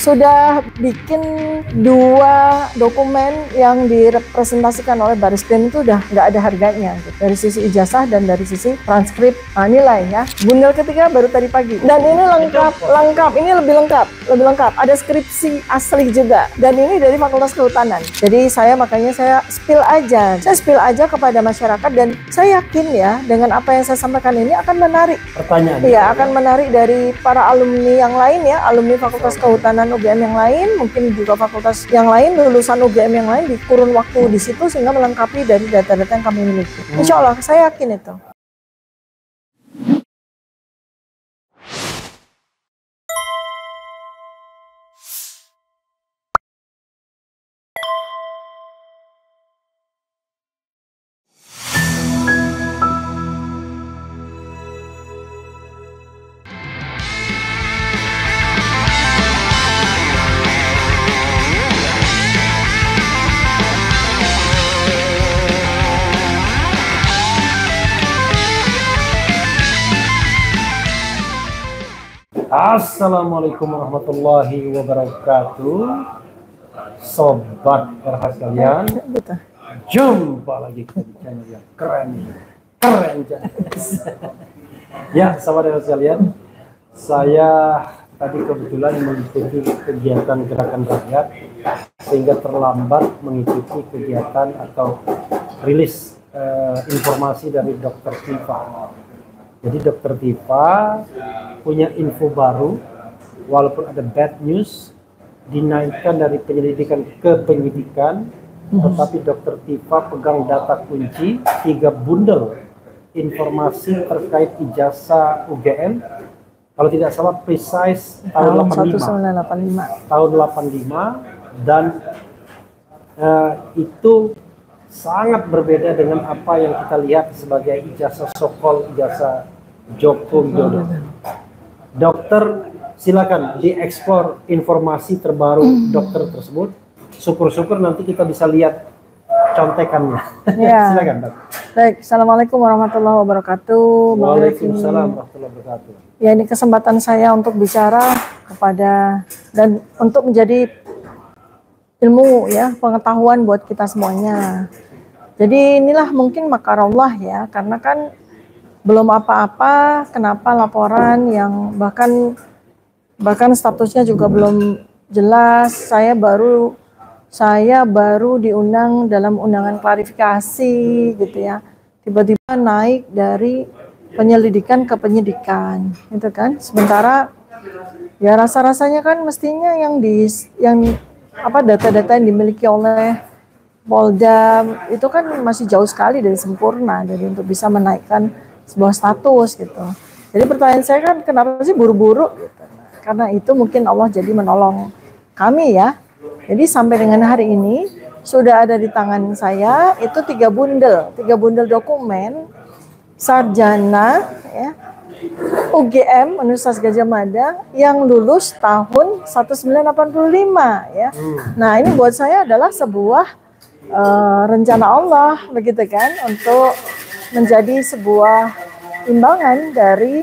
sudah bikin 2 dokumen yang direpresentasikan oleh Baris Krim itu udah nggak ada harganya gitu. Dari sisi ijazah dan dari sisi transkrip nilai ya. Bundel ketiga baru tadi pagi. Dan ini lengkap, ini lebih lengkap. Ada skripsi asli juga. Dan ini dari Fakultas Kehutanan. Jadi makanya saya spill aja kepada masyarakat, dan saya yakin ya dengan apa yang saya sampaikan ini akan menarik pertanyaan. Iya, akan menarik dari para alumni yang lain ya, alumni Fakultas Kehutanan UGM yang lain, mungkin juga fakultas yang lain, lulusan UGM yang lain di kurun waktu di situ sehingga melengkapi dari data-data yang kami miliki. Insya Allah, saya yakin itu. Assalamualaikum warahmatullahi wabarakatuh. Sobat RH sekalian, jumpa lagi di channel yang keren. Ya, sobat RH sekalian, saya tadi kebetulan mengikuti kegiatan gerakan rakyat sehingga terlambat mengikuti kegiatan atau rilis informasi dari Dr. Tifa. Jadi Dr. Tifa punya info baru, walaupun ada bad news, dinaikkan dari penyelidikan ke penyidikan, tetapi Dr. Tifa pegang data kunci 3 bundel informasi terkait ijazah UGM, kalau tidak salah precise tahun 85. Tahun 85, dan itu sangat berbeda dengan apa yang kita lihat sebagai ijazah sokol, ijazah Joko Widodo. Dokter, silakan dieksplor informasi terbaru dokter tersebut. Syukur-syukur nanti kita bisa lihat contekannya. Ya. Silakan, Dok. Baik, Assalamualaikum warahmatullahi wabarakatuh. Waalaikumsalam warahmatullahi wabarakatuh. Ya, ini kesempatan saya untuk bicara kepada dan untuk menjadi ilmu ya, pengetahuan buat kita semuanya. Jadi inilah mungkin makarallah ya, karena kan belum apa-apa, kenapa laporan yang bahkan statusnya juga belum jelas. Saya baru diundang dalam undangan klarifikasi gitu ya. Tiba-tiba naik dari penyelidikan ke penyidikan, gitu kan. Sementara ya rasa-rasanya kan mestinya data-data yang dimiliki oleh Polda itu kan masih jauh sekali dari sempurna, jadi untuk bisa menaikkan sebuah status gitu. Jadi pertanyaan saya kan, kenapa sih buru-buru gitu. Karena itu mungkin Allah jadi menolong kami ya. Jadi sampai dengan hari ini sudah ada di tangan saya itu 3 bundel dokumen sarjana ya, UGM Universitas Gadjah Mada yang lulus tahun 1985 ya. Nah, ini buat saya adalah sebuah rencana Allah begitu kan, untuk menjadi sebuah imbangan dari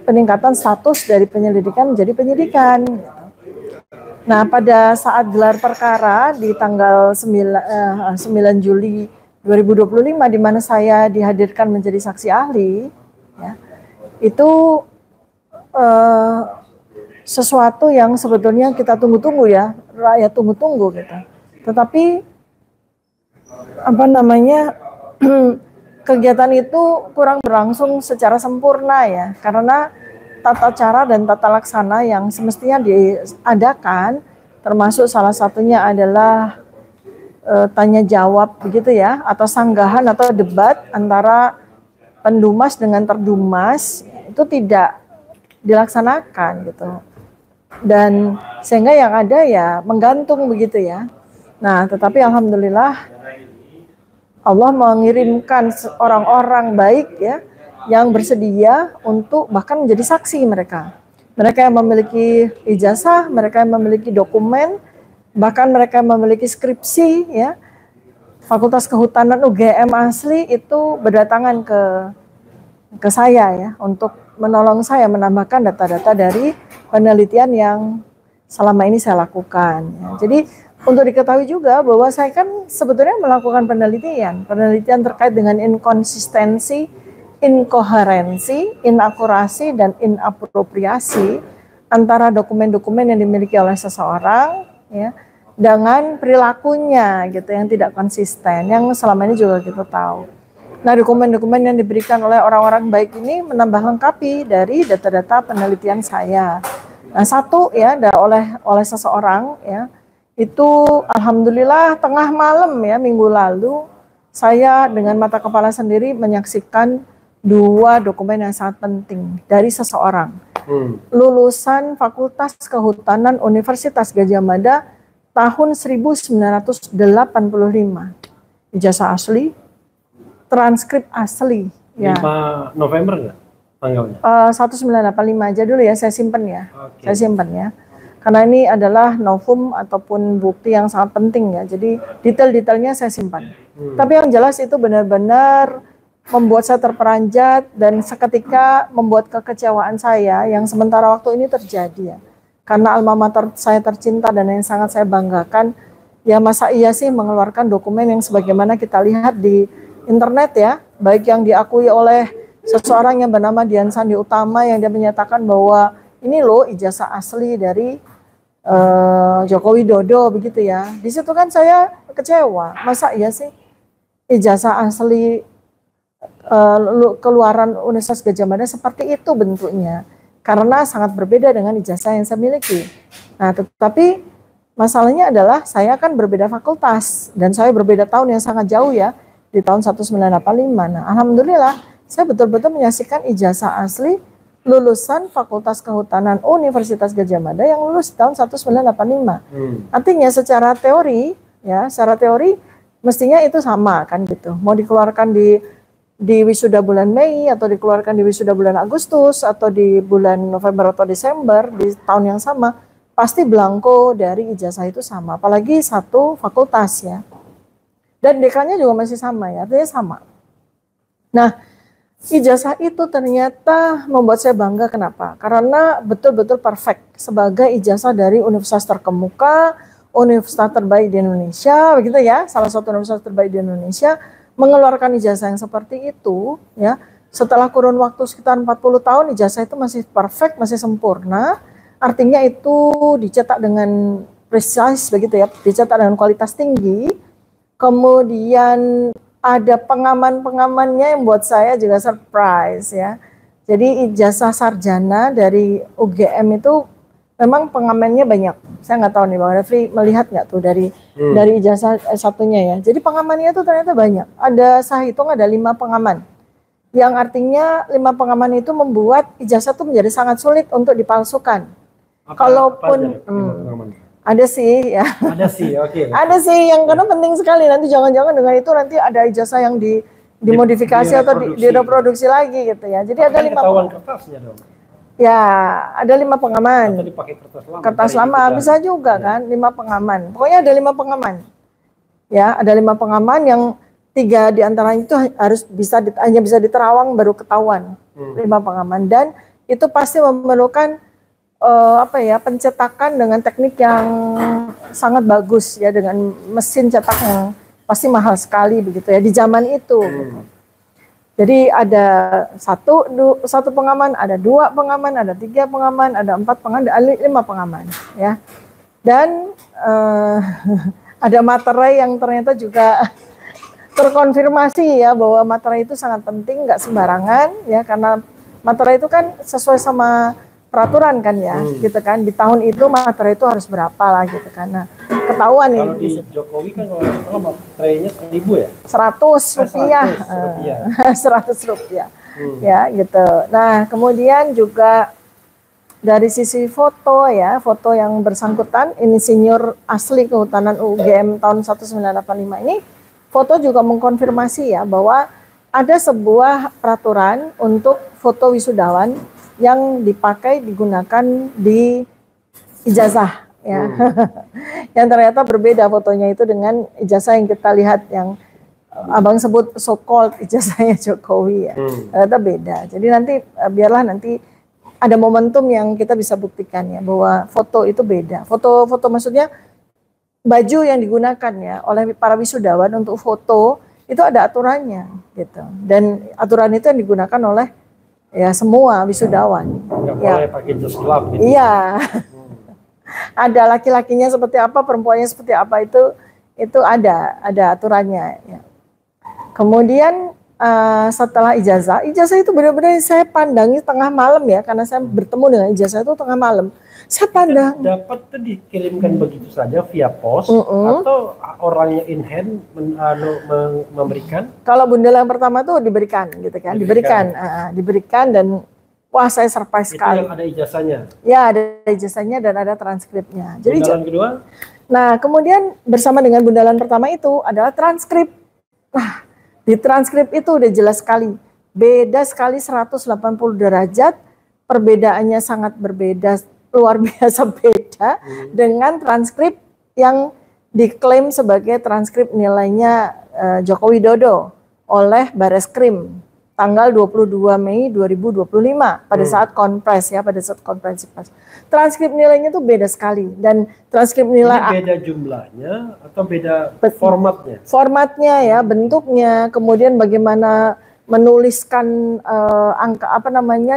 peningkatan status dari penyelidikan menjadi penyidikan. Nah, pada saat gelar perkara di tanggal 9 Juli 2025 di mana saya dihadirkan menjadi saksi ahli ya, itu sesuatu yang sebetulnya kita tunggu-tunggu ya, rakyat tunggu-tunggu gitu. Tetapi kegiatan itu kurang berlangsung secara sempurna ya, karena tata cara dan tata laksana yang semestinya diadakan, termasuk salah satunya adalah tanya jawab begitu ya, atau sanggahan atau debat antara pendumas dengan terdumas, itu tidak dilaksanakan gitu. Dan sehingga yang ada ya menggantung begitu ya. Nah, tetapi alhamdulillah Allah mengirimkan orang-orang baik ya, yang bersedia untuk bahkan menjadi saksi mereka. Mereka yang memiliki ijazah, mereka yang memiliki dokumen, bahkan mereka yang memiliki skripsi ya. Fakultas Kehutanan UGM asli itu berdatangan ke saya ya, untuk menolong saya menambahkan data-data dari penelitian yang selama ini saya lakukan. Ya. Jadi untuk diketahui juga bahwa saya kan sebetulnya melakukan penelitian terkait dengan inkonsistensi, inkoherensi, inakurasi, dan inapropriasi antara dokumen-dokumen yang dimiliki oleh seseorang, ya, dengan perilakunya gitu yang tidak konsisten, yang selama ini juga kita tahu. Nah, dokumen-dokumen yang diberikan oleh orang-orang baik ini menambah lengkapi dari data-data penelitian saya. Nah, satu ya oleh seseorang ya, itu alhamdulillah tengah malam ya minggu lalu saya dengan mata kepala sendiri menyaksikan 2 dokumen yang sangat penting dari seseorang. Lulusan Fakultas Kehutanan Universitas Gadjah Mada tahun 1985. Ijazah asli, transkrip asli. 5 November nggak tanggalnya? 1985 aja dulu ya, saya simpen ya. Okay. Saya simpen ya. Karena ini adalah novum ataupun bukti yang sangat penting ya. Jadi detail-detailnya saya simpan. Tapi yang jelas itu benar-benar membuat saya terperanjat dan seketika membuat kekecewaan saya yang sementara waktu ini terjadi ya. Karena alma mater saya tercinta dan yang sangat saya banggakan, ya masa iya sih mengeluarkan dokumen yang sebagaimana kita lihat di internet ya, baik yang diakui oleh seseorang yang bernama Dian Sandi Utama yang dia menyatakan bahwa ini loh ijazah asli dari Joko Widodo begitu ya. Di situ kan saya kecewa, masa iya sih ijazah asli keluaran Universitas Gadjah Mada seperti itu bentuknya. Karena sangat berbeda dengan ijazah yang saya miliki. Nah, tetapi masalahnya adalah saya kan berbeda fakultas dan saya berbeda tahun yang sangat jauh ya, di tahun 1985. Nah, alhamdulillah saya betul-betul menyaksikan ijazah asli lulusan Fakultas Kehutanan Universitas Gadjah Mada yang lulus tahun 1985. Artinya secara teori ya, secara teori mestinya itu sama kan gitu. Mau dikeluarkan di wisuda bulan Mei atau dikeluarkan di wisuda bulan Agustus atau di bulan November atau Desember di tahun yang sama, pasti belangko dari ijazah itu sama, apalagi satu fakultas ya. Dan dekannya juga masih sama ya, artinya sama. Nah, ijazah itu ternyata membuat saya bangga, kenapa? Karena betul-betul perfect sebagai ijazah dari universitas terkemuka, universitas terbaik di Indonesia, begitu ya, salah satu universitas terbaik di Indonesia, mengeluarkan ijazah yang seperti itu ya, setelah kurun waktu sekitar 40 tahun ijazah itu masih perfect, masih sempurna, artinya itu dicetak dengan precise begitu ya, dicetak dengan kualitas tinggi, kemudian ada pengaman-pengamannya yang buat saya juga surprise ya. Jadi ijazah sarjana dari UGM itu memang pengamennya banyak. Saya nggak tahu nih Bang Refli melihat nggak tuh dari ijazah satunya ya. Jadi pengamannya itu ternyata banyak. Ada saya hitung ada 5 pengaman. Yang artinya 5 pengaman itu membuat ijazah itu menjadi sangat sulit untuk dipalsukan. Kalaupun ada sih ya. Ada sih, oke. Ada sih yang karena penting sekali, nanti jangan-jangan dengan itu nanti ada ijazah yang dimodifikasi atau direproduksi lagi gitu ya. Jadi ada 5 ketahuan kertasnya dong. Ya, ada 5 pengaman. Atau dipakai kertas lama bisa juga kan, 5 pengaman. Pokoknya ada 5 pengaman. Ya, ada 5 pengaman yang 3 diantaranya itu hanya bisa diterawang baru ketahuan. 5 pengaman dan itu pasti memerlukan pencetakan dengan teknik yang sangat bagus ya, dengan mesin cetak yang pasti mahal sekali begitu ya di zaman itu. Gitu. Jadi ada satu pengaman, ada 2 pengaman, ada 3 pengaman, ada 4 pengaman, ada 5 pengaman ya. Dan ada materai yang ternyata juga terkonfirmasi ya bahwa materai itu sangat penting, nggak sembarangan ya, karena materai itu kan sesuai sama peraturan kan ya, gitu kan. Di tahun itu materai itu harus berapa lah gitu kan. Nah, ketahuan kalau di Jokowi kan kalau materainya 1.000 ya? 100 rupiah. 100 rupiah. Ya gitu. Nah, kemudian juga dari sisi foto ya, foto yang bersangkutan, ini senior asli Kehutanan UGM tahun 1985 ini, foto juga mengkonfirmasi ya bahwa ada sebuah peraturan untuk foto wisudawan yang digunakan di ijazah ya. Yang ternyata berbeda fotonya itu dengan ijazah yang kita lihat yang Abang sebut so called ijazahnya Jokowi ya. Ternyata beda. Jadi nanti biarlah nanti ada momentum yang kita bisa buktikan ya bahwa foto itu beda. Foto maksudnya baju yang digunakan ya oleh para wisudawan untuk foto itu ada aturannya gitu. Dan aturan itu yang digunakan oleh ya semua wisudawan. Nggak Ya. boleh pakai jas gelap gitu. Iya. Ada laki-lakinya seperti apa, perempuannya seperti apa itu ada aturannya ya. Kemudian setelah ijazah itu benar-benar saya pandangi tengah malam ya, karena saya bertemu dengan ijazah itu tengah malam. Saya pandang. Dapat tuh dikirimkan begitu saja via pos atau orangnya in hand memberikan? Kalau bundel yang pertama tuh diberikan gitu kan, diberikan dan wah saya surprise sekali. Itu yang ada ijazahnya? Ya ada ijazahnya dan ada transkripnya. Jadi bundalan kedua? Nah kemudian bersama dengan bundalan pertama itu adalah transkrip. Nah di transkrip itu udah jelas sekali, beda sekali 180 derajat, perbedaannya sangat berbeda, luar biasa beda dengan transkrip yang diklaim sebagai transkrip nilainya Joko Widodo oleh Bareskrim tanggal 22 Mei 2025 pada saat konferensi pers. Transkrip nilainya itu beda sekali dan transkrip nilai ini beda jumlahnya atau beda formatnya? Formatnya ya, bentuknya, kemudian bagaimana menuliskan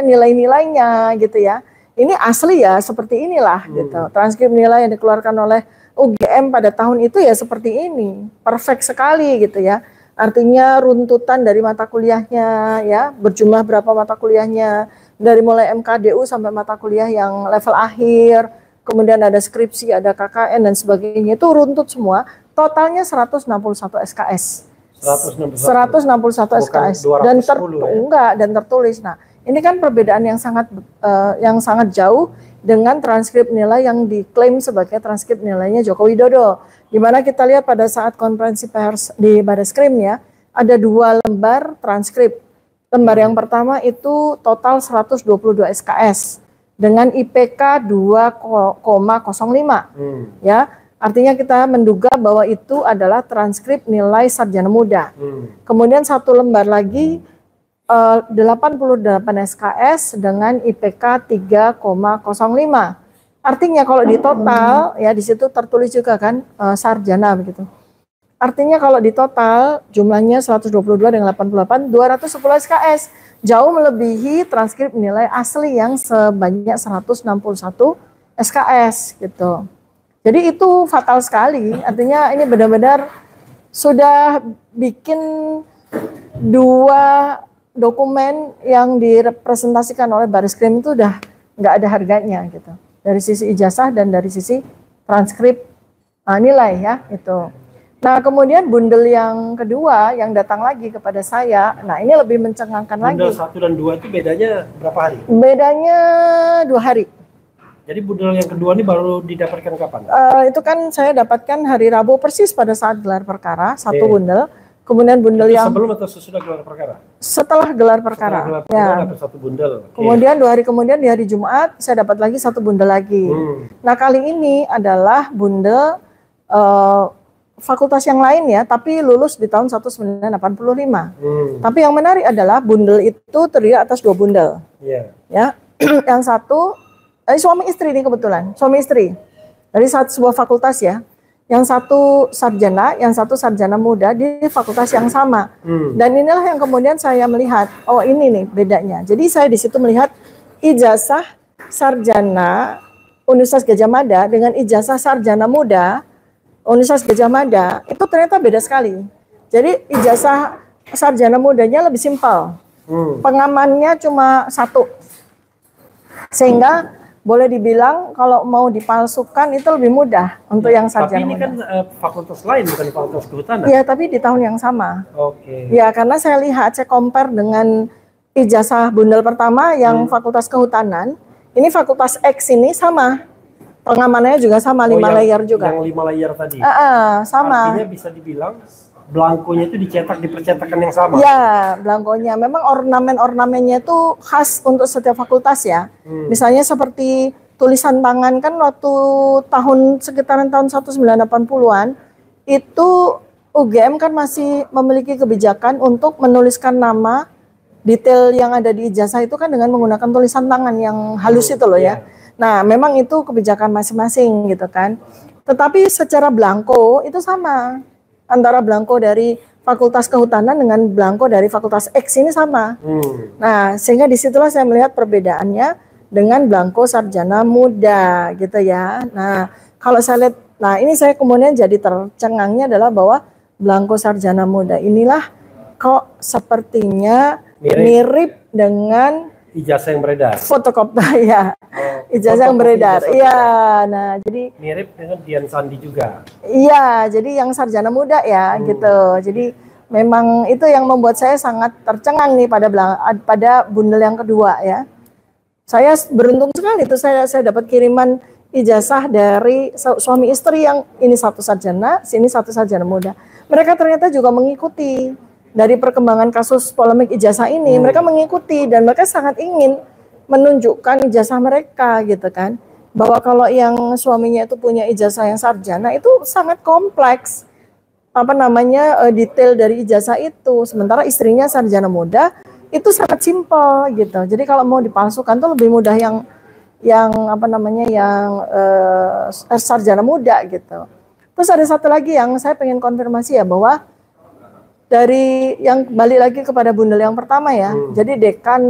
nilai-nilainya gitu ya. Ini asli ya seperti inilah gitu. Transkrip nilai yang dikeluarkan oleh UGM pada tahun itu ya seperti ini, perfect sekali gitu ya. Artinya runtutan dari mata kuliahnya ya, berjumlah berapa mata kuliahnya, dari mulai MKDU sampai mata kuliah yang level akhir, kemudian ada skripsi, ada KKN dan sebagainya, itu runtut semua, totalnya 161 SKS. 161 SKS dan tertulis. Nah, ini kan perbedaan yang sangat jauh dengan transkrip nilai yang diklaim sebagai transkrip nilainya Joko Widodo. Di mana kita lihat pada saat konferensi pers di Bareskrim ya, ada 2 lembar transkrip. Lembar yang pertama itu total 122 SKS dengan IPK 2,05. Ya, artinya kita menduga bahwa itu adalah transkrip nilai sarjana muda. Kemudian 1 lembar lagi 88 SKS dengan IPK 3,05. Artinya kalau di total ya di situ tertulis juga kan sarjana begitu. Artinya kalau di total jumlahnya 122 dengan 88 210 SKS, jauh melebihi transkrip nilai asli yang sebanyak 161 SKS gitu. Jadi itu fatal sekali. Artinya ini benar-benar sudah bikin 2 dokumen yang direpresentasikan oleh Bareskrim itu udah nggak ada harganya gitu. Dari sisi ijazah dan dari sisi transkrip nilai ya itu. Nah kemudian bundel yang kedua yang datang lagi kepada saya, nah ini lebih mencengangkan lagi. Bundel 1 dan 2 itu bedanya berapa hari? Bedanya 2 hari. Jadi bundel yang kedua ini baru didapatkan kapan? Itu kan saya dapatkan hari Rabu persis pada saat gelar perkara, 1 bundel. Kemudian bundel itu yang sebelum atau sesudah gelar perkara? Setelah gelar perkara. Setelah gelar perkara dapat 1 bundel. Kemudian 2 hari kemudian di hari Jumat saya dapat lagi 1 bundel lagi. Nah kali ini adalah bundel fakultas yang lain ya, tapi lulus di tahun 1985. Tapi yang menarik adalah bundel itu terdiri atas 2 bundel. Ya, yang satu suami istri nih kebetulan, suami istri dari sebuah fakultas ya. Yang satu sarjana, yang satu sarjana muda di fakultas yang sama. Dan inilah yang kemudian saya melihat, oh ini nih bedanya. Jadi saya di situ melihat ijazah sarjana Universitas Gadjah Mada dengan ijazah sarjana muda Universitas Gadjah Mada itu ternyata beda sekali. Jadi ijazah sarjana mudanya lebih simpel. Pengamannya cuma 1. Sehingga boleh dibilang kalau mau dipalsukan itu lebih mudah untuk yang sarjana. Tapi ini kan fakultas lain, bukan fakultas kehutanan. Iya, tapi di tahun yang sama. Oke. Ya, karena saya compare dengan ijazah bundel pertama yang fakultas kehutanan. Ini fakultas X ini sama. Pengamanannya juga sama, 5 layer juga. Yang 5 layer tadi. Sama. Artinya bisa dibilang belangkonya itu dicetak di percetakan yang sama. Ya, belangkonya. Memang ornamen-ornamennya itu khas untuk setiap fakultas ya. Misalnya seperti tulisan tangan kan waktu sekitaran tahun 1980-an itu UGM kan masih memiliki kebijakan untuk menuliskan nama detail yang ada di ijazah itu kan dengan menggunakan tulisan tangan yang halus itu loh ya. Nah, memang itu kebijakan masing-masing gitu kan. Tetapi secara belangko itu sama. Antara belangko dari Fakultas Kehutanan dengan belangko dari Fakultas X ini sama. Nah, sehingga disitulah saya melihat perbedaannya dengan belangko sarjana muda gitu ya. Nah, kalau saya lihat, nah ini saya kemudian jadi tercengangnya adalah bahwa belangko sarjana muda inilah kok sepertinya mirip dengan ijazah yang beredar. Fotokopi ya. Ijazah yang beredar. Iya, nah jadi mirip dengan Dian Sandi juga. Iya, jadi yang sarjana muda ya gitu. Jadi memang itu yang membuat saya sangat tercengang nih pada bundel yang kedua ya. Saya beruntung sekali itu saya dapat kiriman ijazah dari suami istri yang ini satu sarjana, sini satu sarjana muda. Mereka ternyata juga mengikuti dari perkembangan kasus polemik ijazah ini, mereka mengikuti dan mereka sangat ingin menunjukkan ijazah mereka gitu kan. Bahwa kalau yang suaminya itu punya ijazah yang sarjana itu sangat kompleks. Apa namanya detail dari ijazah itu. Sementara istrinya sarjana muda itu sangat simpel gitu. Jadi kalau mau dipalsukan tuh lebih mudah yang apa namanya yang sarjana muda gitu. Terus ada satu lagi yang saya pengen konfirmasi ya bahwa dari yang balik lagi kepada bundel yang pertama ya. Jadi dekan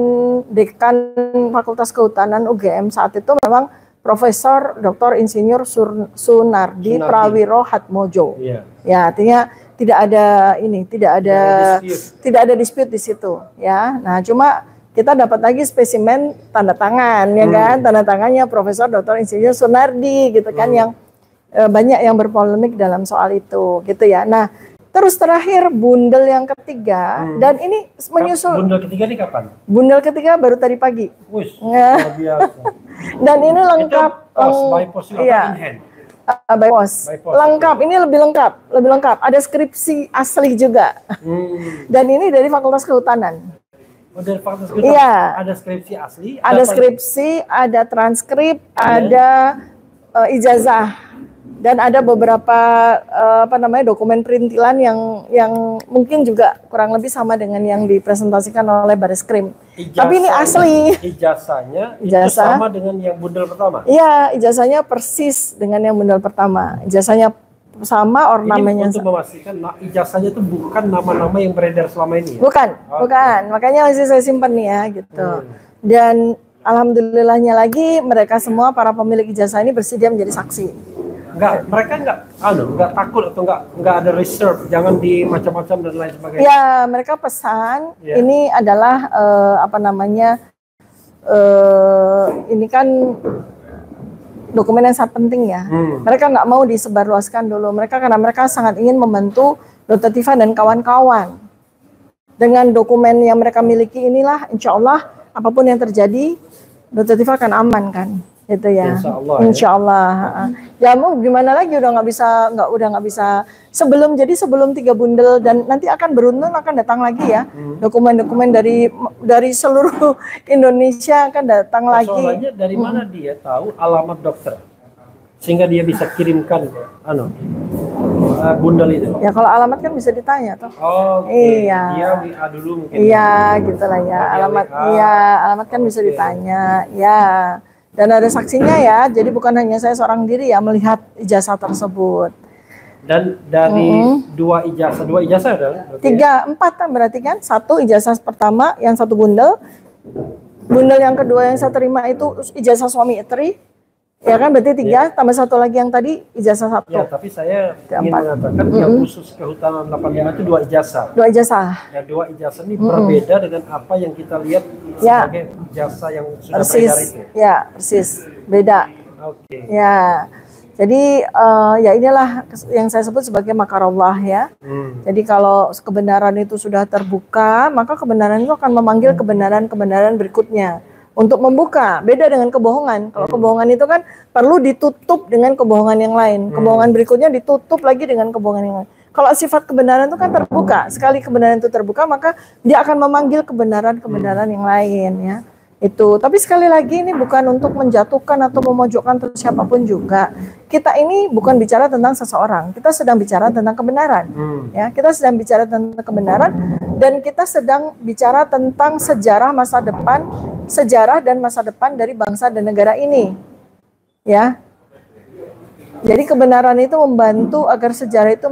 Fakultas Kehutanan UGM saat itu memang Profesor Dr. Insinyur Sunardi Prawiro Hatmojo. Ya, artinya tidak ada dispute di situ ya. Nah, cuma kita dapat lagi spesimen tanda tangan ya kan, tanda tangannya Profesor Dr. Insinyur Sunardi gitu kan yang banyak yang berpolemik dalam soal itu gitu ya. Nah, terus terakhir bundel yang ketiga dan ini menyusul. Bundel ketiga ini kapan? Bundel ketiga baru tadi pagi. Luar biasa. Dan ini lengkap. By post iya. in hand. By post. Lengkap. Ini lebih lengkap. Ada skripsi asli juga. Dan ini dari Fakultas Kehutanan. Oh, dari Fakultas Kehutanan. Iya. Ada skripsi asli. Ada skripsi, ada transkrip, ada ijazah. Dan ada beberapa dokumen perintilan yang mungkin juga kurang lebih sama dengan yang dipresentasikan oleh Bareskrim. Tapi ini asli. Ijazahnya itu sama dengan yang bundel pertama? Iya, ijazahnya persis dengan yang bundel pertama. Ijazahnya sama, ornamennya ini untuk memastikan ijazahnya itu bukan nama-nama yang beredar selama ini ya? Bukan. Makanya masih saya simpan nih ya gitu. Dan alhamdulillahnya lagi mereka semua para pemilik ijazah ini bersedia menjadi saksi. Mereka nggak takut atau nggak ada reserve, jangan di macam-macam dan lain sebagainya. Ya, mereka pesan ini adalah ini kan dokumen yang sangat penting ya. Mereka nggak mau disebarluaskan dulu. Karena mereka sangat ingin membantu Dr. Tifa dan kawan-kawan. Dengan dokumen yang mereka miliki inilah, insya Allah apapun yang terjadi, Dr. Tifa akan aman kan. Itu ya, insya Allah. Ya mau gimana lagi udah nggak bisa sebelum 3 bundel dan nanti akan beruntun akan datang lagi ya dokumen-dokumen dari seluruh Indonesia akan datang lagi. Soalnya dari mana dia tahu alamat dokter sehingga dia bisa kirimkan bundel itu? Ya kalau alamat kan bisa ditanya toh. Iya. Dia WA dulu mungkin. Iya gitulah ya alamat kan bisa ditanya ya. Dan ada saksinya ya, jadi bukan hanya saya seorang diri ya melihat ijazah tersebut. Dan dari dua ijazah adalah? 4 kan berarti kan, 1 ijazah pertama yang 1 bundel yang kedua yang saya terima itu ijazah suami istri, ya kan berarti 3 tambah 1 lagi yang tadi ijazah 1. Ya, tapi saya ingin mengatakan yang khusus Kehutanan 85 itu 2 ijazah. 2 ijazah. Ya, 2 ijazah ini berbeda dengan apa yang kita lihat sebagai ijazah yang sudah beredar itu. Ya, persis. Beda. Oke. Ya. Jadi ya inilah yang saya sebut sebagai makarallah ya. Jadi kalau kebenaran itu sudah terbuka, maka kebenaran itu akan memanggil kebenaran-kebenaran berikutnya untuk membuka. Beda dengan kebohongan. Kalau kebohongan itu kan perlu ditutup dengan kebohongan yang lain. Kebohongan berikutnya ditutup lagi dengan kebohongan yang lain. Kalau sifat kebenaran itu kan terbuka. Sekali kebenaran itu terbuka, maka dia akan memanggil kebenaran-kebenaran yang lain ya. Itu. Tapi sekali lagi ini bukan untuk menjatuhkan atau memojokkan terus siapapun juga. Kita ini bukan bicara tentang seseorang. Kita sedang bicara tentang kebenaran. Ya, kita sedang bicara tentang kebenaran dan kita sedang bicara tentang sejarah dan masa depan dari bangsa dan negara ini. Ya. Jadi kebenaran itu membantu agar sejarah itu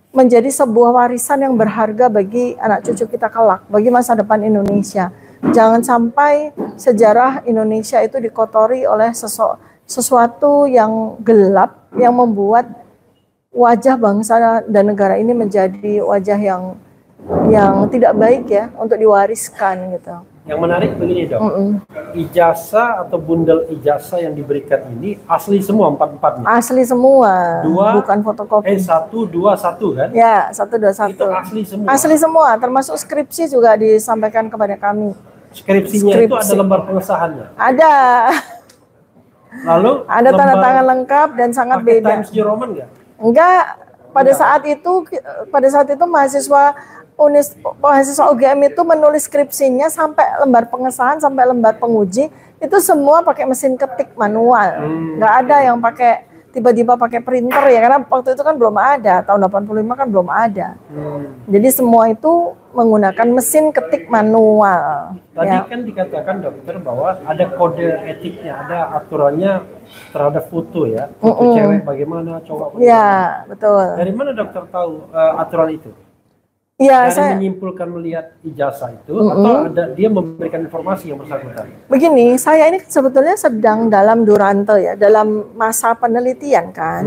menjadi sebuah warisan yang berharga bagi anak cucu kita kelak, bagi masa depan Indonesia. Jangan sampai sejarah Indonesia itu dikotori oleh sesuatu yang gelap, yang membuat wajah bangsa dan negara ini menjadi wajah yang tidak baik ya, untuk diwariskan gitu. Yang menarik begini dok, ijazah atau bundel ijazah yang diberikan ini asli semua 4-4 nih? Asli semua, bukan fotokopi. 1, 2, 1 kan? Ya, 1, 2, 1. Itu asli semua? Asli semua, termasuk skripsi juga disampaikan kepada kami. Skripsinya itu ada lembar pengesahannya? Ada. Lalu? Ada tanda tangan lengkap dan sangat beda. Times New Roman nggak? Enggak, pada saat itu mahasiswa UGM itu menulis skripsinya sampai lembar pengesahan, sampai lembar penguji, itu semua pakai mesin ketik manual. Nggak ada yang tiba-tiba pakai printer ya, karena waktu itu kan belum ada, tahun 85 kan belum ada. Jadi semua itu menggunakan mesin ketik manual. Tadi kan dikatakan dokter bahwa ada kode etiknya, ada aturannya terhadap foto ya, foto cewek bagaimana, cowok bagaimana. Ya, betul. Dari mana dokter tahu aturan itu? Ya, saya menyimpulkan melihat ijazah itu atau dia memberikan informasi yang bersangkutan? Begini, saya ini sebetulnya sedang dalam durante ya, dalam masa penelitian kan.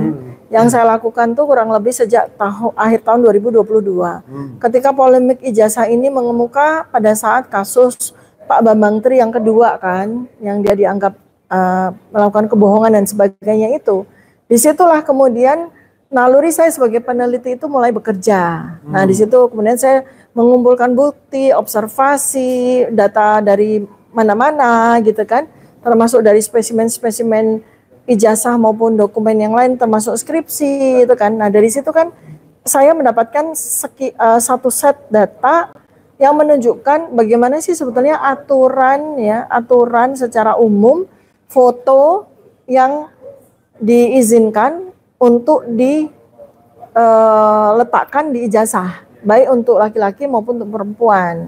Yang saya lakukan tuh kurang lebih sejak akhir tahun 2022. Ketika polemik ijazah ini mengemuka pada saat kasus Pak Bambang Tri yang kedua kan, yang dia dianggap melakukan kebohongan dan sebagainya itu. Disitulah kemudian naluri saya sebagai peneliti itu mulai bekerja. Nah, di situ kemudian saya mengumpulkan bukti, observasi, data dari mana-mana gitu kan, termasuk dari spesimen-spesimen ijazah maupun dokumen yang lain, termasuk skripsi itu kan. Nah, dari situ kan saya mendapatkan satu set data yang menunjukkan bagaimana sih sebetulnya aturan secara umum foto yang diizinkan untuk diletakkan di ijazah, baik untuk laki-laki maupun untuk perempuan.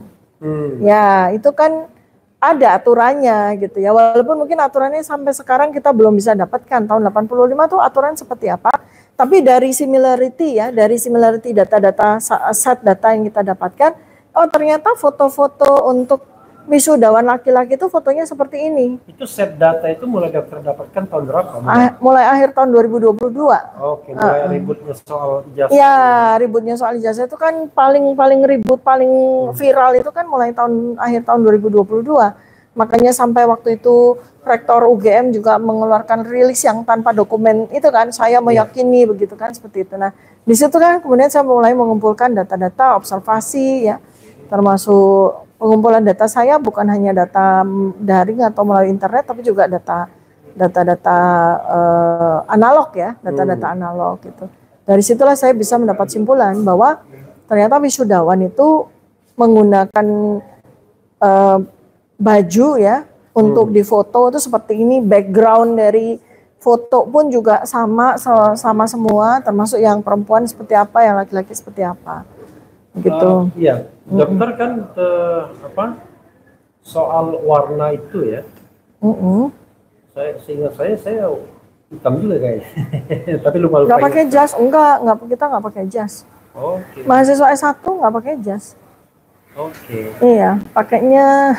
Ya, itu kan ada aturannya gitu ya. Walaupun mungkin aturannya sampai sekarang kita belum bisa dapatkan. Tahun 85 tuh aturan seperti apa. Tapi dari similarity data-data, set data yang kita dapatkan, oh ternyata foto-foto untuk wisudawan laki-laki itu fotonya seperti ini. Itu set data itu mulai dokter dapatkan tahun berapa? Mulai akhir tahun 2022. Oke, mulai ributnya soal ijazah. Ya, ributnya soal ijazah itu kan paling ribut, paling viral itu kan mulai akhir tahun 2022. Makanya sampai waktu itu Rektor UGM juga mengeluarkan rilis yang tanpa dokumen itu kan, saya meyakini begitu kan, seperti itu. Nah, di situ kan kemudian saya mulai mengumpulkan data-data observasi ya, termasuk pengumpulan data saya bukan hanya data daring atau melalui internet, tapi juga data analog ya, data-data analog gitu. Dari situlah saya bisa mendapat simpulan bahwa ternyata wisudawan itu menggunakan baju ya untuk difoto itu seperti ini, background dari foto pun juga sama semua, termasuk yang perempuan seperti apa, yang laki-laki seperti apa. Gitu. Iya, dokter kan soal warna itu ya. Seingat saya hitam juga kayaknya. Tapi lupa. Nggak pakai jas, kita nggak pakai jas. Oke. Mahasiswa S1 nggak pakai jas. Oke. Iya, pakainya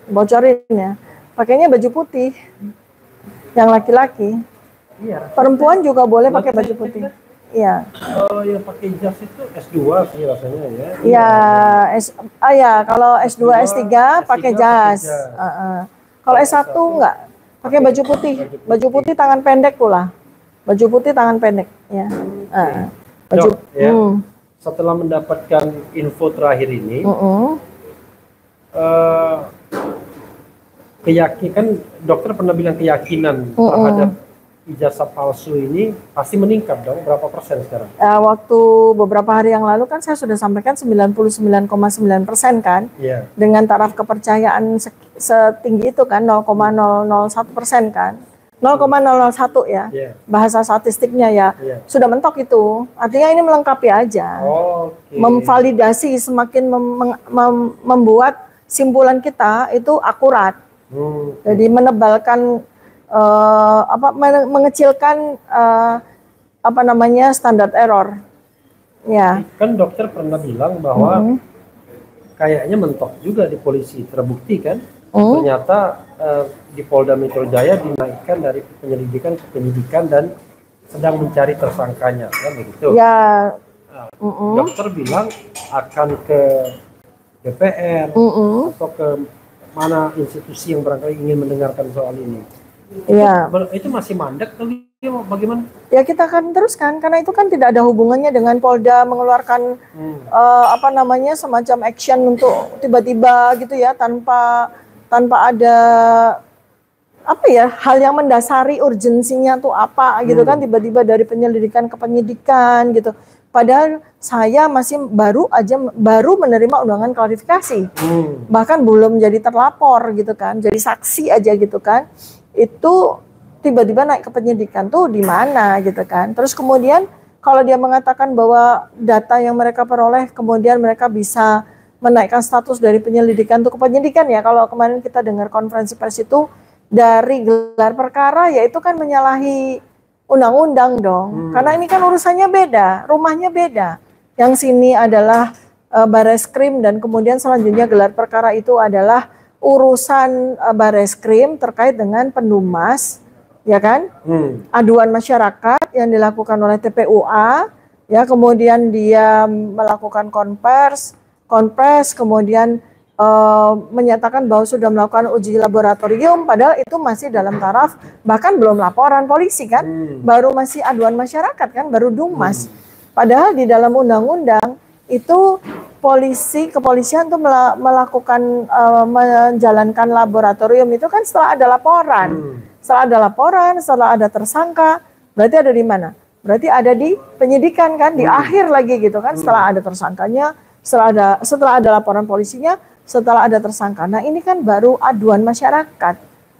bocorin ya. Pakainya baju putih. Yang laki-laki. Iya. Perempuan juga boleh pakai baju putih. Iya. Yang pakai jas itu S2 sih rasanya ya. Iya, kalau S2, S3 pakai jas. Kalau S1 enggak, pakai baju putih. Baju putih tangan pendek pula. Baju putih tangan pendek ya. Dok, ya. Setelah mendapatkan info terakhir ini, keyakinan, dokter pernah bilang keyakinan terhadap ijazah palsu ini pasti meningkat dong, berapa persen sekarang? Waktu beberapa hari yang lalu kan saya sudah sampaikan 99,9% kan, dengan taraf kepercayaan setinggi itu kan 0,001% kan, 0,001 ya, bahasa statistiknya ya, sudah mentok itu, artinya ini melengkapi aja, memvalidasi, semakin membuat simpulan kita itu akurat, jadi menebalkan mengecilkan standar error. Ya. Kan dokter pernah bilang bahwa kayaknya mentok juga di polisi, terbukti kan? Ternyata di Polda Metro Jaya dinaikkan dari penyelidikan ke penyidikan dan sedang mencari tersangkanya, kan begitu? Ya. Dokter bilang akan ke DPR atau ke mana institusi yang barangkali ingin mendengarkan soal ini. Ya. Itu masih mandek atau bagaimana? Ya kita akan teruskan karena itu kan tidak ada hubungannya dengan Polda mengeluarkan semacam action untuk tiba-tiba gitu ya tanpa ada hal yang mendasari urgensinya tuh apa gitu kan, tiba-tiba dari penyelidikan ke penyidikan gitu. Padahal saya masih baru menerima undangan klarifikasi, bahkan belum jadi terlapor gitu kan, jadi saksi aja gitu kan. Itu tiba-tiba naik ke penyidikan tuh di mana gitu kan. Terus kemudian kalau dia mengatakan bahwa data yang mereka peroleh kemudian mereka bisa menaikkan status dari penyelidikan tuh ke penyidikan ya. Kalau kemarin kita dengar konferensi pers itu dari gelar perkara ya itu kan menyalahi undang-undang dong. Karena ini kan urusannya beda, rumahnya beda. Yang sini adalah Bareskrim dan kemudian selanjutnya gelar perkara itu adalah urusan Bareskrim terkait dengan Pendumas, ya kan? Aduan masyarakat yang dilakukan oleh TPUA, ya kemudian dia melakukan konpres, kemudian menyatakan bahwa sudah melakukan uji laboratorium, padahal itu masih dalam taraf bahkan belum laporan polisi kan, baru masih aduan masyarakat kan, baru Dumas. Padahal di dalam undang-undang itu kepolisian tuh melakukan menjalankan laboratorium itu kan setelah ada laporan. Setelah ada tersangka, berarti ada di mana? Berarti ada di penyidikan kan, di akhir lagi gitu kan, setelah ada tersangkanya, setelah ada laporan polisinya, setelah ada tersangka. Nah, ini kan baru aduan masyarakat.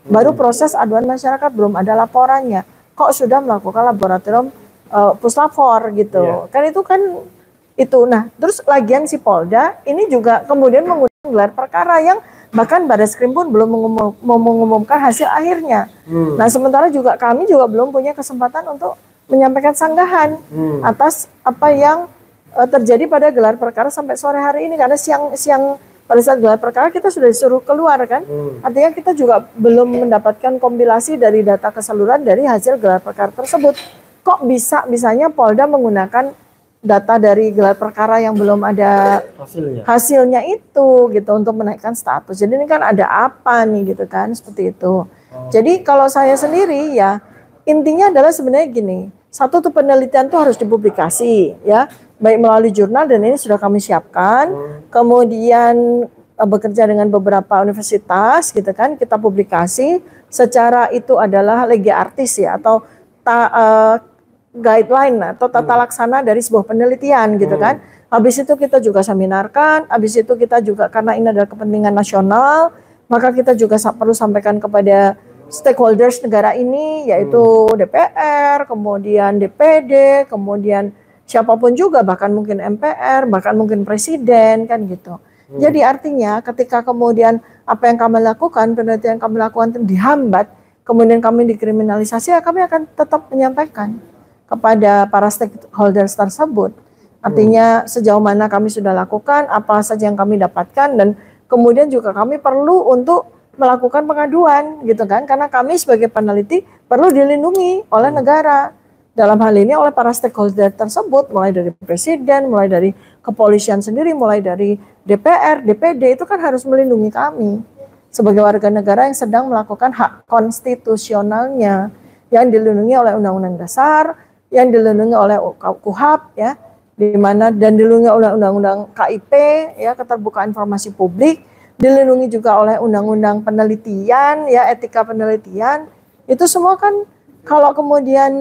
Baru proses aduan masyarakat, belum ada laporannya. Kok sudah melakukan laboratorium puslapor gitu. Kan itu kan itu. Nah, terus lagian si Polda ini juga kemudian mengundang gelar perkara yang bahkan Bareskrim pun belum mengumumkan hasil akhirnya. Nah, sementara juga kami juga belum punya kesempatan untuk menyampaikan sanggahan atas apa yang terjadi pada gelar perkara sampai sore hari ini, karena siang pada saat gelar perkara kita sudah disuruh keluar kan. Artinya kita juga belum mendapatkan kompilasi dari data keseluruhan dari hasil gelar perkara tersebut. Kok bisanya Polda menggunakan data dari gelar perkara yang belum ada hasilnya itu gitu untuk menaikkan status. Jadi ini kan ada apa nih gitu kan, seperti itu. Jadi kalau saya sendiri ya intinya adalah sebenarnya gini, satu tuh penelitian tuh harus dipublikasi ya, baik melalui jurnal dan ini sudah kami siapkan. Kemudian bekerja dengan beberapa universitas gitu kan, kita publikasi secara itu adalah lege artis ya, atau guideline atau tata laksana dari sebuah penelitian gitu kan. Habis itu kita juga seminarkan, habis itu kita juga karena ini adalah kepentingan nasional, maka kita juga perlu sampaikan kepada stakeholders negara ini, yaitu DPR, kemudian DPD, kemudian siapapun juga, bahkan mungkin MPR, bahkan mungkin presiden kan gitu. Jadi artinya ketika kemudian apa yang kami lakukan, penelitian yang kami lakukan dihambat, kemudian kami dikriminalisasi, ya kami akan tetap menyampaikan kepada para stakeholders tersebut. Artinya sejauh mana kami sudah lakukan, apa saja yang kami dapatkan, dan kemudian juga kami perlu untuk melakukan pengaduan gitu kan, karena kami sebagai peneliti perlu dilindungi oleh negara. Dalam hal ini oleh para stakeholder tersebut, mulai dari presiden, mulai dari kepolisian sendiri, mulai dari DPR, DPD, itu kan harus melindungi kami sebagai warga negara yang sedang melakukan hak konstitusionalnya yang dilindungi oleh Undang-Undang Dasar, yang dilindungi oleh KUHP ya, di mana dan dilindungi oleh Undang-Undang KIP ya, keterbukaan informasi publik, dilindungi juga oleh Undang-Undang penelitian ya, etika penelitian. Itu semua kan kalau kemudian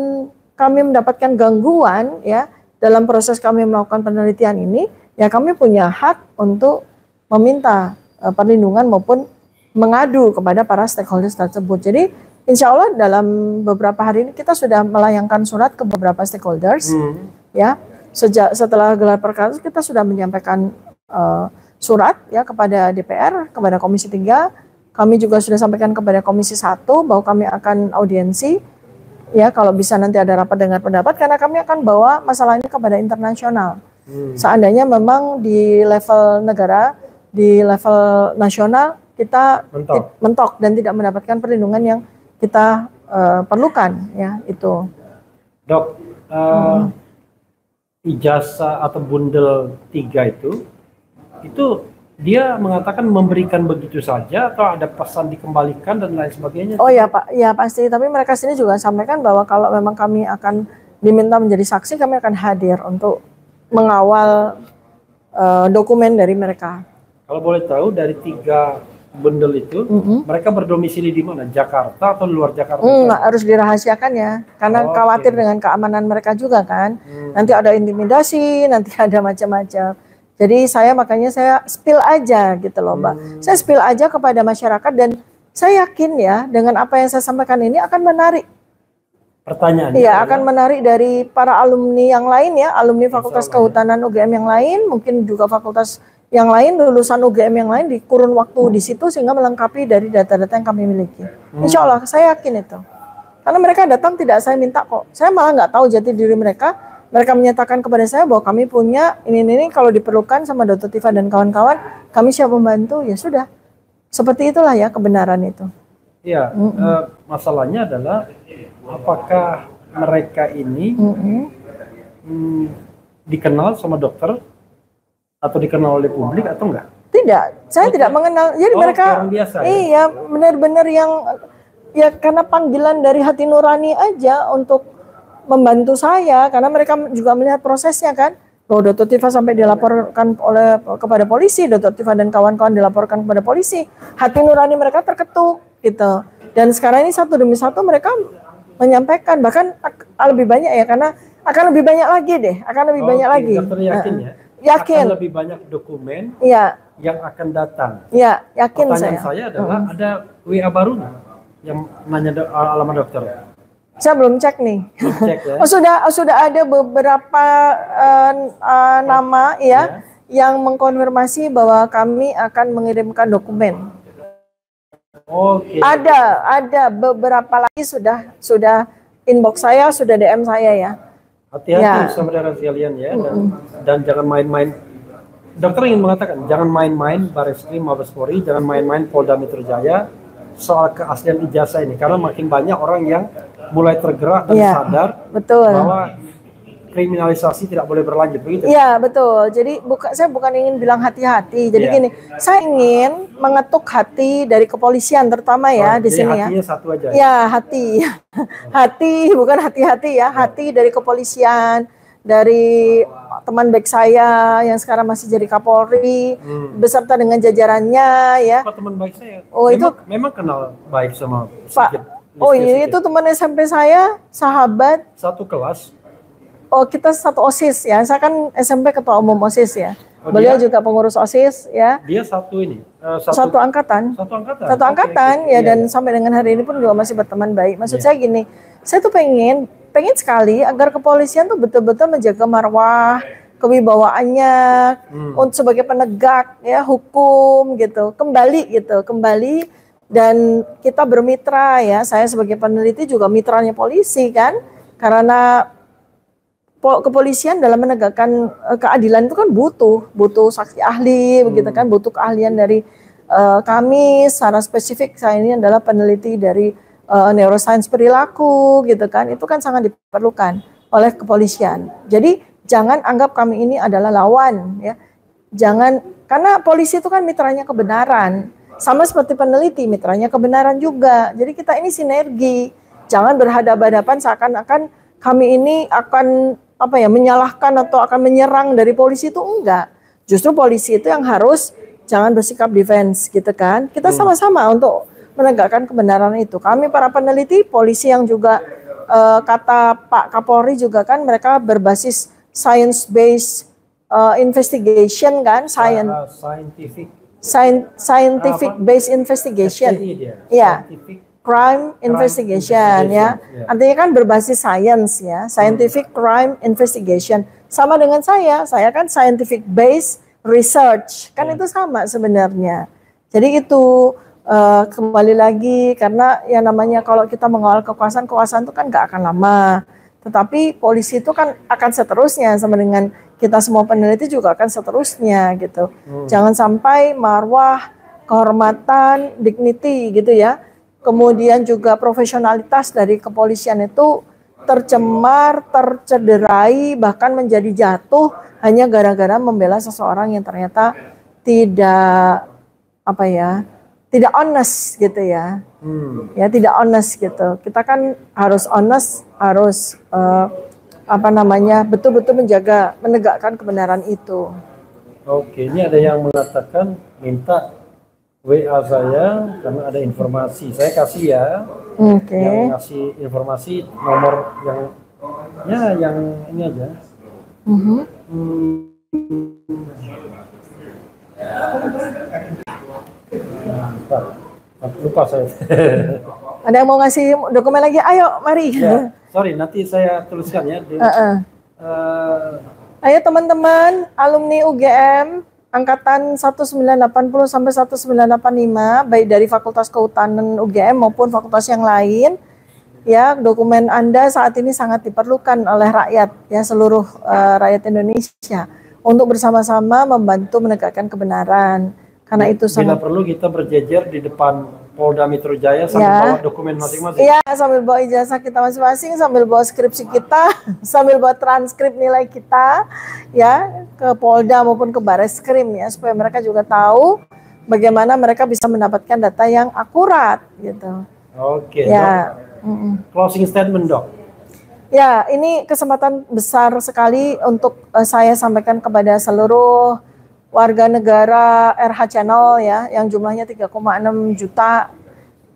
kami mendapatkan gangguan ya dalam proses kami melakukan penelitian ini, ya kami punya hak untuk meminta perlindungan maupun mengadu kepada para stakeholders tersebut. Jadi insya Allah dalam beberapa hari ini kita sudah melayangkan surat ke beberapa stakeholders, ya. Setelah gelar perkara kita sudah menyampaikan surat ya kepada DPR, kepada Komisi 3. Kami juga sudah sampaikan kepada Komisi 1 bahwa kami akan audiensi ya kalau bisa nanti ada rapat dengar pendapat, karena kami akan bawa masalah ini kepada internasional. Seandainya memang di level negara, di level nasional kita mentok dan tidak mendapatkan perlindungan yang kita perlukan ya itu. Dok, ijazah atau bundel 3 itu dia mengatakan memberikan begitu saja atau ada pesan dikembalikan dan lain sebagainya? Oh ya Pak, ya pasti. Tapi mereka sini juga sampaikan bahwa kalau memang kami akan diminta menjadi saksi, kami akan hadir untuk mengawal dokumen dari mereka. Kalau boleh tahu dari 3 bundel itu, mereka berdomisili di mana? Jakarta atau luar Jakarta? Harus dirahasiakan ya, karena khawatir dengan keamanan mereka juga kan. Nanti ada intimidasi, nanti ada macam-macam. Jadi makanya saya spill aja gitu loh Mbak. Saya spill aja kepada masyarakat dan saya yakin ya dengan apa yang saya sampaikan ini akan menarik. Pertanyaannya? Iya, akan menarik dari para alumni yang lain ya, alumni Fakultas Kehutanan UGM yang lain, mungkin juga fakultas yang lain, lulusan UGM yang lain di kurun waktu di situ sehingga melengkapi dari data-data yang kami miliki. Insya Allah, saya yakin itu. Karena mereka datang tidak saya minta kok. Saya malah nggak tahu jati diri mereka. Mereka menyatakan kepada saya bahwa kami punya ini kalau diperlukan sama Dr. Tifa dan kawan-kawan, kami siap membantu. Ya sudah, seperti itulah ya kebenaran itu. Iya, masalahnya adalah apakah mereka ini dikenal sama dokter atau dikenal oleh publik atau enggak? Tidak, saya tidak mengenal. Jadi mereka biasa, iya benar-benar yang ya karena panggilan dari hati nurani aja untuk membantu saya, karena mereka juga melihat prosesnya kan. Bahwa Dr. Tifa sampai dilaporkan kepada polisi, Dr. Tifa dan kawan-kawan dilaporkan kepada polisi. Hati nurani mereka terketuk gitu. Dan sekarang ini satu demi satu mereka menyampaikan, bahkan lebih banyak ya, karena akan lebih banyak lagi deh, akan lebih banyak lagi. Dokter yakin ya? Yakin. Akan lebih banyak dokumen yang akan datang. Iya, yakin Pertanyaan saya adalah ada WA baru yang nanya alamat dokter. Saya belum cek nih. Belum cek, ya? Sudah ada beberapa nama ya yang mengkonfirmasi bahwa kami akan mengirimkan dokumen. Oke. Ada beberapa lagi sudah inbox saya, sudah DM saya ya. Hati-hati saudara sekalian ya, dan jangan main-main. Dokter ingin mengatakan jangan main-main Bareskrim Mabes Polri, jangan main-main Polda Metro Jaya soal keaslian ijazah ini, karena makin banyak orang yang mulai tergerak dan sadar bahwa kriminalisasi tidak boleh berlanjut, begitu? Iya betul. Jadi saya bukan ingin bilang hati-hati. Jadi gini, saya ingin mengetuk hati dari kepolisian terutama ya di sini ya. Hatinya satu aja. Ya hati, hati bukan hati-hati ya, hati dari kepolisian, dari teman baik saya yang sekarang masih jadi Kapolri beserta dengan jajarannya ya. Kok teman baik saya? Oh memang kenal baik sama Pak. Oh iya itu teman SMP saya, sahabat. Satu kelas. Oh kita satu OSIS ya, saya kan SMP ketua umum OSIS ya. Beliau juga pengurus OSIS ya. Dia satu ini? Satu angkatan. Satu angkatan ya, dan sampai dengan hari ini pun juga masih berteman baik. Maksud saya gini, saya tuh pengen sekali agar kepolisian tuh betul-betul menjaga marwah, kewibawaannya untuk sebagai penegak ya hukum gitu. Kembali dan kita bermitra ya. Saya sebagai peneliti juga mitranya polisi kan. Karena kepolisian dalam menegakkan keadilan itu kan butuh saksi ahli begitu kan, butuh keahlian dari kami secara spesifik. Saya ini adalah peneliti dari neuroscience perilaku gitu kan, itu kan sangat diperlukan oleh kepolisian. Jadi jangan anggap kami ini adalah lawan ya, jangan, karena polisi itu kan mitranya kebenaran, sama seperti peneliti mitranya kebenaran juga. Jadi kita ini sinergi, jangan berhadapan-hadapan seakan-akan kami ini akan menyalahkan atau akan menyerang dari polisi, itu enggak. Justru polisi itu yang harus jangan bersikap defense gitu kan. Kita sama-sama untuk menegakkan kebenaran itu. Kami para peneliti, polisi yang juga kata Pak Kapolri juga kan mereka berbasis science based investigation kan, scientific based investigation, ya, crime investigation, ya. Artinya kan berbasis science ya, scientific crime investigation. Sama dengan saya kan scientific based research, kan itu sama sebenarnya. Jadi itu kembali lagi, karena yang namanya kalau kita mengawal kekuasaan itu kan gak akan lama. Tetapi polisi itu kan akan seterusnya, sama dengan kita semua peneliti juga akan seterusnya gitu. Jangan sampai marwah, kehormatan, dignity gitu ya. Kemudian juga profesionalitas dari kepolisian itu tercemar, tercederai, bahkan menjadi jatuh hanya gara-gara membela seseorang yang ternyata tidak tidak honest gitu ya. Ya tidak honest gitu. Kita kan harus honest, harus betul-betul menegakkan kebenaran itu. Oke, ini ada yang mengatakan minta WA saya karena ada informasi. Saya kasih ya. Oke. Yang ngasih informasi nomor yang ini aja. Lupa saya. Ada yang mau ngasih dokumen lagi? Ayo, mari. Ya, sorry, nanti saya tuliskan ya. Ayo teman-teman, alumni UGM angkatan 1980 sampai 1985, baik dari Fakultas Kehutanan UGM maupun fakultas yang lain, ya, dokumen Anda saat ini sangat diperlukan oleh rakyat, ya, seluruh rakyat Indonesia untuk bersama-sama membantu menegakkan kebenaran. Karena itu bila perlu kita berjejer di depan Polda Metro Jaya sambil bawa dokumen masing-masing. Iya, sambil bawa ijazah kita masing-masing, sambil bawa skripsi kita, sambil bawa transkrip nilai kita, ya, ke Polda maupun ke Bareskrim ya, supaya mereka juga tahu bagaimana mereka bisa mendapatkan data yang akurat gitu. Oke. Ya. Closing statement, Dok. Ya, ini kesempatan besar sekali untuk saya sampaikan kepada seluruh warga negara RH Channel ya, yang jumlahnya 3,6 juta,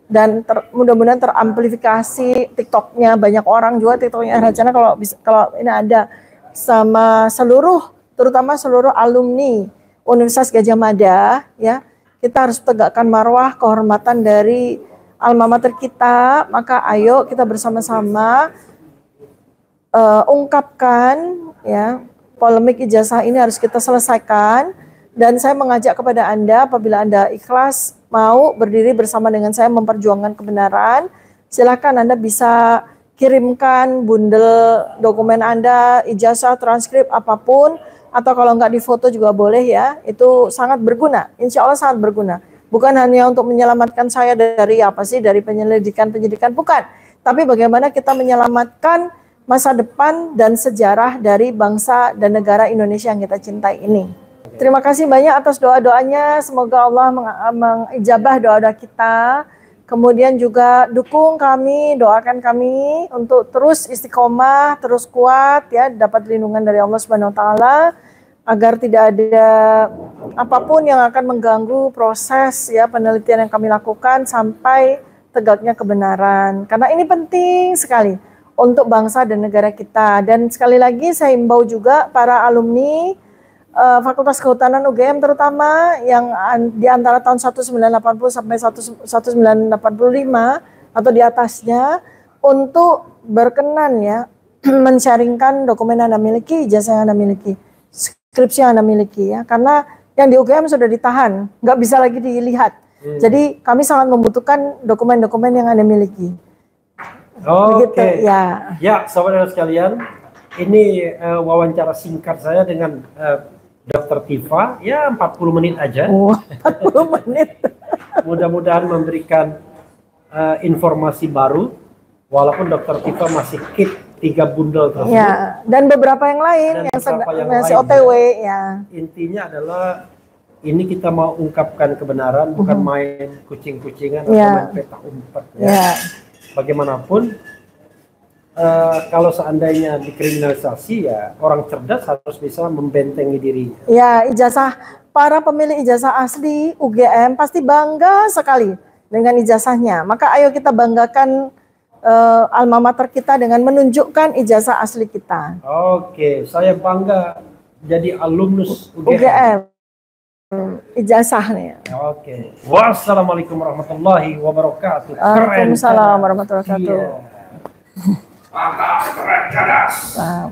dan mudah-mudahan teramplifikasi TikToknya banyak orang juga, TikToknya RH Channel kalau ini ada sama seluruh, terutama seluruh alumni Universitas Gadjah Mada ya. Kita harus tegakkan marwah kehormatan dari alma mater kita, maka ayo kita bersama-sama ungkapkan ya, polemik ijazah ini harus kita selesaikan. Dan saya mengajak kepada Anda, apabila Anda ikhlas mau berdiri bersama dengan saya memperjuangkan kebenaran, silakan Anda bisa kirimkan bundel dokumen Anda, ijazah, transkrip, apapun, atau kalau nggak difoto juga boleh ya, itu sangat berguna, insya Allah sangat berguna. Bukan hanya untuk menyelamatkan saya dari dari penyidikan, bukan. Tapi bagaimana kita menyelamatkan masa depan dan sejarah dari bangsa dan negara Indonesia yang kita cintai ini. Terima kasih banyak atas doa-doanya. Semoga Allah mengijabah doa-doa kita. Kemudian juga dukung kami, doakan kami untuk terus istiqomah, terus kuat ya, dapat lindungan dari Allah Subhanahu wa taala, agar tidak ada apapun yang akan mengganggu proses ya penelitian yang kami lakukan sampai tegaknya kebenaran. Karena ini penting sekali untuk bangsa dan negara kita. Dan sekali lagi saya himbau juga para alumni Fakultas Kehutanan UGM terutama yang di antara tahun 1980 sampai 1985 atau di atasnya, untuk berkenan ya men-sharingkan dokumen yang Anda miliki, ijazah yang Anda miliki, skripsi yang Anda miliki ya, karena yang di UGM sudah ditahan, nggak bisa lagi dilihat. Jadi kami sangat membutuhkan dokumen-dokumen yang Anda miliki. Oke. Ya. Ya, saudara sekalian, ini wawancara singkat saya dengan Dr. Tifa, ya 40 menit aja. 40 menit. Mudah-mudahan memberikan informasi baru, walaupun Dr. Tifa masih keep 3 bundel tersebut. Ya, dan beberapa yang lain yang masih OTW ya. Intinya adalah ini kita mau ungkapkan kebenaran, bukan main kucing-kucingan atau main petak umpet ya. Bagaimanapun kalau seandainya dikriminalisasi ya, orang cerdas harus bisa membentengi dirinya. Ya, ijazah, para pemilik ijazah asli UGM pasti bangga sekali dengan ijazahnya. Maka ayo kita banggakan alma mater kita dengan menunjukkan ijazah asli kita. Oke, saya bangga jadi alumnus UGM. UGM. Ijazahnya. Oke. Wassalamualaikum warahmatullahi wabarakatuh. Waalaikumsalam warahmatullahi wabarakatuh. Iya. Nah,